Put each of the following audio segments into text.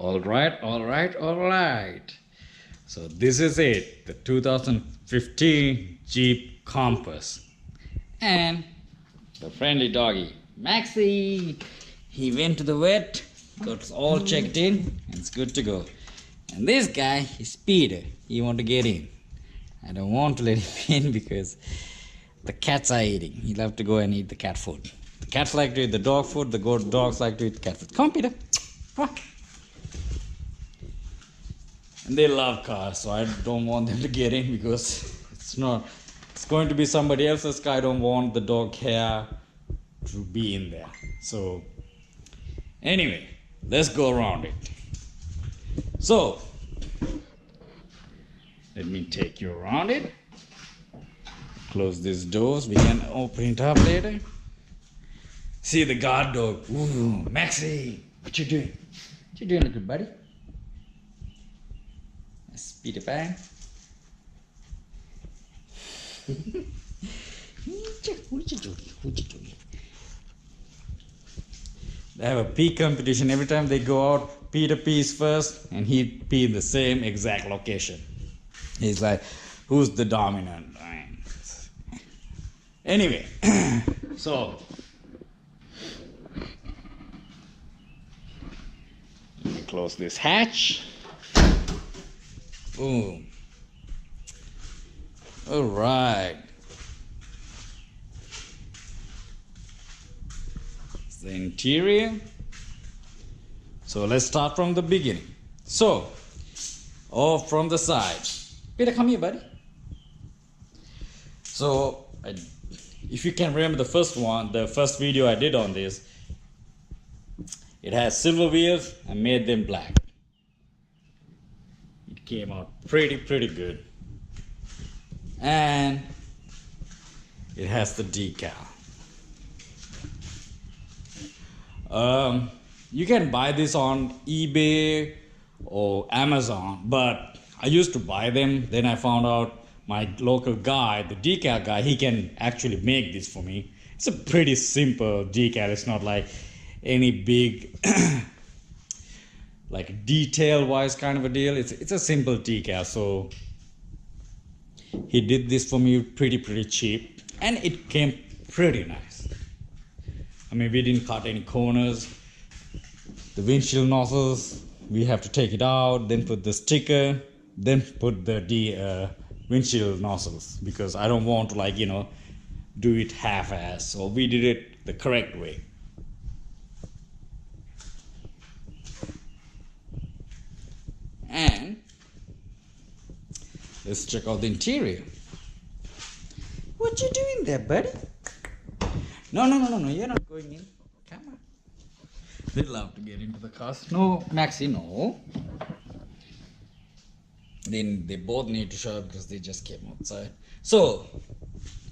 All right. So this is it, the 2015 Jeep Compass. And the friendly doggy, Maxie. He went to the vet, got all checked in, and it's good to go. And this guy is Peter. He want to get in. I don't want to let him in because the cats are eating. He love to go and eat the cat food. The cats like to eat the dog food. The dogs like to eat cat food. Come on, Peter. Come on. And they love cars, so I don't want them to get in because it's going to be somebody else's car. I don't want the dog hair to be in there. So anyway, let's go around it. So let me take you around it. Close these doors. We can open it up later. See the guard dog. Ooh, Maxie, what you doing? What you doing, little buddy? That's Peter Pan. What you doing? They have a pee competition. Every time they go out, Peter pees first, and he pee in the same exact location. He's like, who's the dominant? Anyway, so let me close this hatch. Boom. All right. It's the interior. So let's start from the beginning. So, from the side. Peter, come here, buddy. So, if you can remember the first video I did on this, it has silver wheels. I made them black. It came out pretty good. And it has the decal. You can buy this on eBay or Amazon, but I used to buy them. Then I found out my local guy, the decal guy, he can actually make this for me. It's a pretty simple decal. It's not like any big like detail wise kind of a deal. It's a simple decal. So he did this for me pretty cheap, and it came pretty nice. I mean, we didn't cut any corners. The windshield nozzles, we have to take it out, then put the sticker, then put the windshield nozzles, because I don't want to do it half-ass. So we did it the correct way. And let's check out the interior. What you doing there, buddy? No, you're not going in. Come on. They love to get into the cars. No, Maxie, no. Then they both need to show up because they just came outside. So,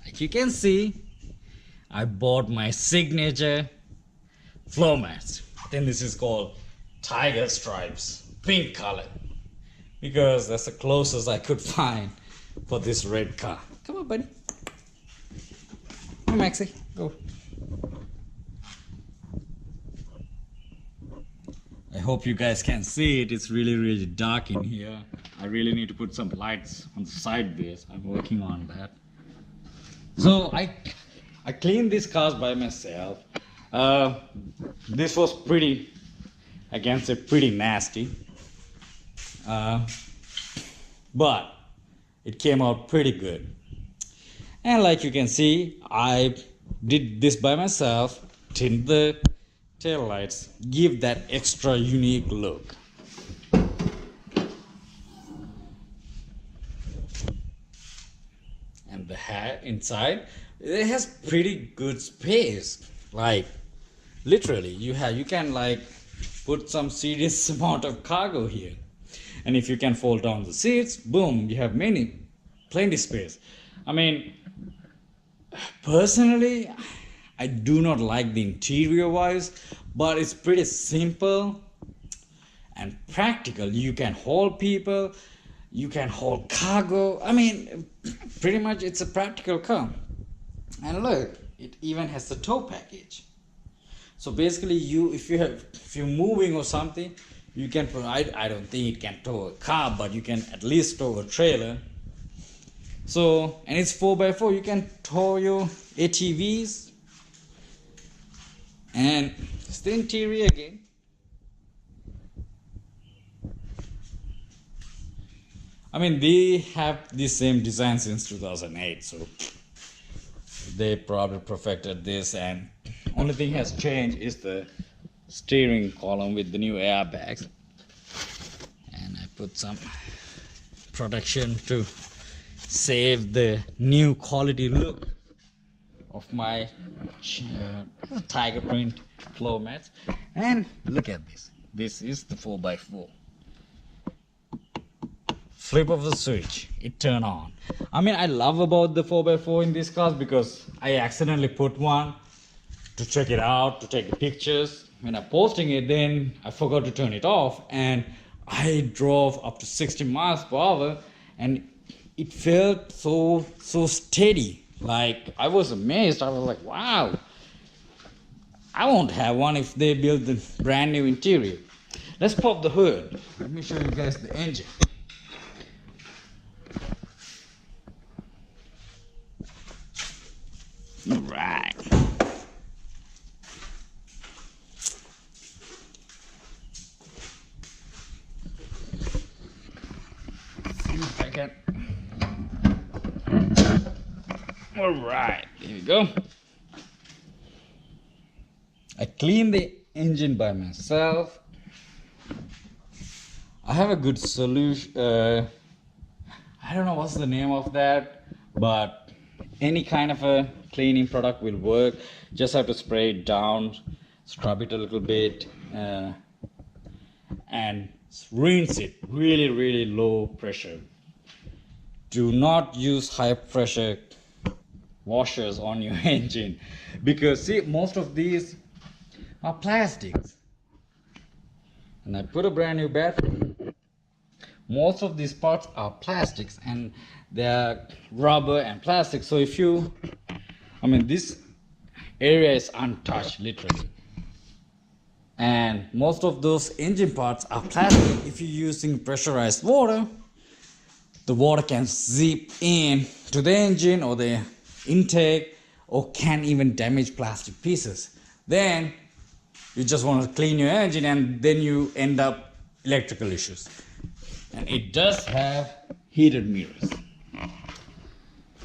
like you can see, I bought my signature floor mats. Then this is called Tiger Stripes, pink color, because that's the closest I could find for this red car. Come on, buddy. Come on, Maxie, go. I hope you guys can see it. It's really dark in here. I really need to put some lights on the side base. I'm working on that. So I cleaned these cars by myself. This was pretty nasty. But it came out pretty good. And like you can see, I did this by myself. Tint the tail lights, give that extra unique look. And the hat inside, it has pretty good space. Like literally, you can put some serious amount of cargo here. And if you can fold down the seats, boom, you have plenty space. I mean, personally, I do not like the interior wise, but it's pretty simple and practical. You can hold people, you can hold cargo. I mean, pretty much it's a practical car. And look, it even has the tow package. So basically, if you're moving or something, You can I don't think it can tow a car, but you can at least tow a trailer. So, and it's 4x4, you can tow your ATVs. And it's the interior again. I mean, they have the same design since 2008, so they probably perfected this, and only thing has changed is the steering column with the new airbags. And I put some protection to save the new quality look of my tiger print floor mats. And look at this. This is the 4x4. Flip of the switch, it turn on. I mean, I love about the 4x4 in these cars because I accidentally put one to check it out, to take pictures. When I'm posting it, then I forgot to turn it off, and I drove up to 60 miles per hour, and it felt so steady. Like, I was amazed. I was like, wow, I won't have one if they build the brand new interior. Let's pop the hood. Let me show you guys the engine. All right. See if I can. All right, here we go. I cleaned the engine by myself. I have a good solution. I don't know what's the name of that, but any kind of a cleaning product will work. Just have to spray it down, scrub it a little bit, and rinse it really low pressure. Do not use high pressure washers on your engine, because see, most of these are plastics. And I put a brand new battery. Most of these parts are plastics, and they're rubber and plastic. So if you, I mean, this area is untouched literally, and most of those engine parts are plastic. If you're using pressurized water, the water can seep in to the engine or the intake, or can even damage plastic pieces. Then you just want to clean your engine, and then you end up electrical issues. And it does have heated mirrors.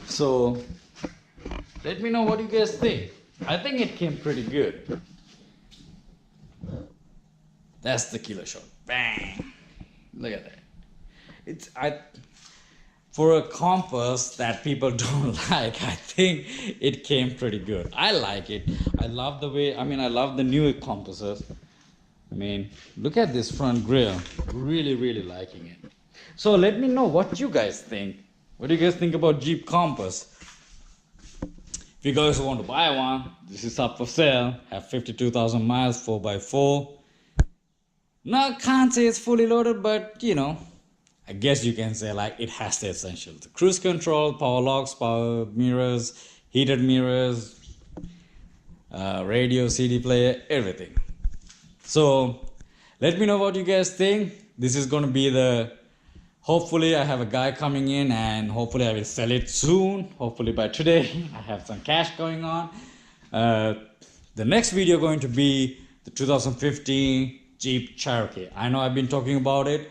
So let me know what you guys think. I think it came pretty good. That's the killer shot. Bang! Look at that. For a compass that people don't like, I think it came pretty good. I like it. I love the way, I mean, I love the newer compasses. I mean, look at this front grille. Really liking it. So let me know what you guys think. What do you guys think about Jeep Compass? If you guys want to buy one, this is up for sale. Have 52,000 miles, 4x4. No, can't say it's fully loaded, but you know, I guess you can say like it has the essentials. The cruise control, power locks, power mirrors, heated mirrors, radio, CD player, everything. So let me know what you guys think. This is going to be hopefully I have a guy coming in, and hopefully I will sell it soon. Hopefully by today I have some cash going on. The next video going to be the 2015 Jeep Cherokee. I know I've been talking about it.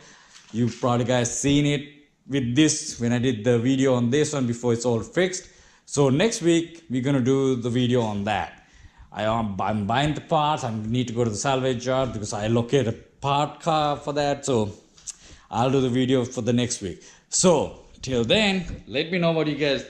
You probably guys seen it with this when I did the video on this one before it's all fixed. So next week we're going to do the video on that. I'm buying the parts. I need to go to the salvage yard because I locate a part car for that. So I'll do the video for the next week. So till then, let me know what you guys